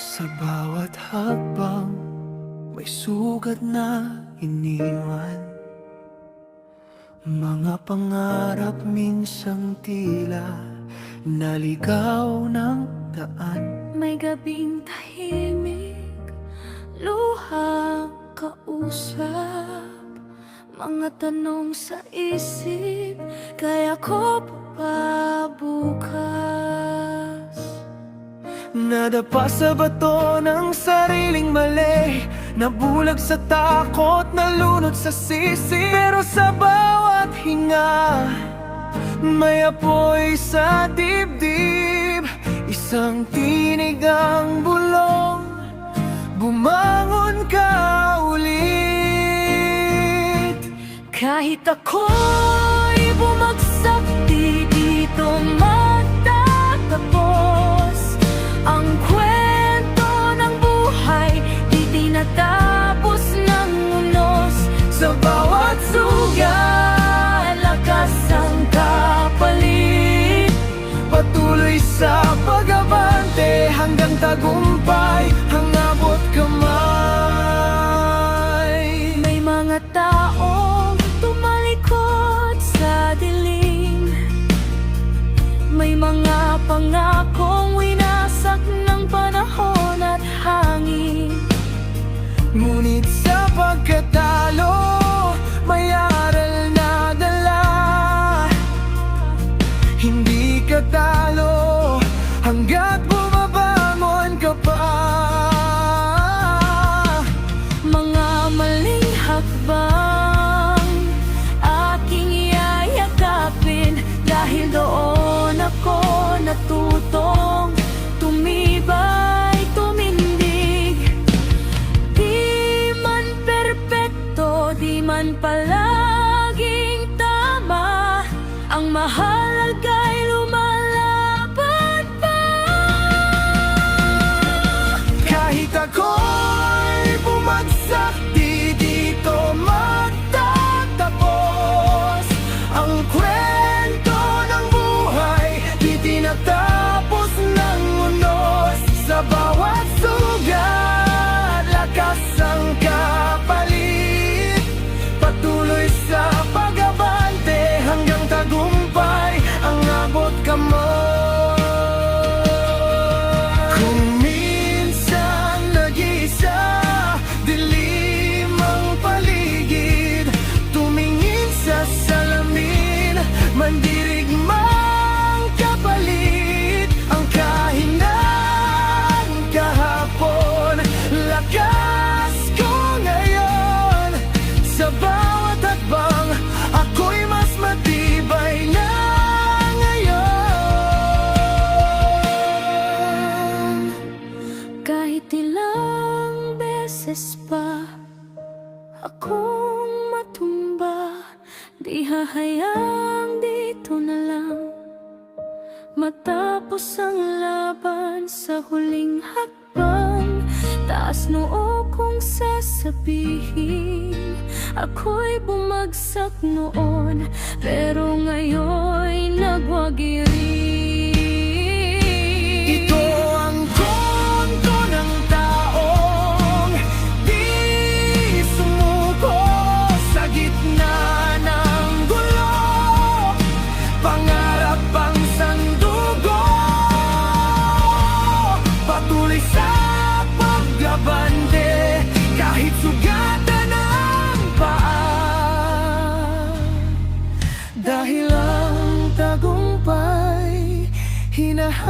Sa bawat hakbang may sugat na iniwan. Mga pangarap minsang tila naligaw ng daan. May gabing tahimik, luha kausap, mga tanong sa isip, kaya ko pa bukas. Nadapa sa bato ng sariling mali, nabulag sa takot, nalunod sa sisi. Pero sa bawat hinga, may apoy sa dibdib. Isang tinig ang bulong, bumangon ka ulit. Kahit ako'y bumagsak, di dito magtatapos. Ang kwento ng buhay, di tinatapos ng unos. Sa bawat sugat, lakas ang kapalit. patuloy sa pag-abante hanggang tagumpay, hangabot kamay. May mga taong tumalikod sa dilim, may mga pangakong winasak ng panahon at hangin. Ngunit sa pagkatalo, may aral na dala. Hindi ka talo hanggat bumabangon ka pa. Mga maling hakbang aking yayakapin, dahil doon ako natutong tumibay, tumindig. Di man perpekto, di man palaging tama, ang mahalaga'y lumalaban pa. Kahit ako'y bumagsak, di dito magtatapos. Ang kwento ng buhay, di tinatapos ng unos. Sa bawat sugat, lakas ang kapalit. Patuloy sa pag-abante hanggang tagumpay, ang abot kamay. Kung minsan nag-iisa, dilim ang paligid, tumingin sa salamin, mandirigmang kapalit. Ang kahinaan kahapon, lakas ko ngayon. Sa bawat hakbang, ako'y mas matibay na ngayon. Kahit ilang beses pa akong matumba, di hahayaang dito na lang matapos ang laban. Sa huling hakbang, taas noo kong sasabihin, ako'y bumagsak noon, pero ngayon'y nagwagiri. Ito ang kwento ng taong di sumuko sa gitna ng gulo. Pangarap ang sandugo, patuloy sa pag-abante kahit sugatan ang paa. Dahil ang tagumpay hinahanapan.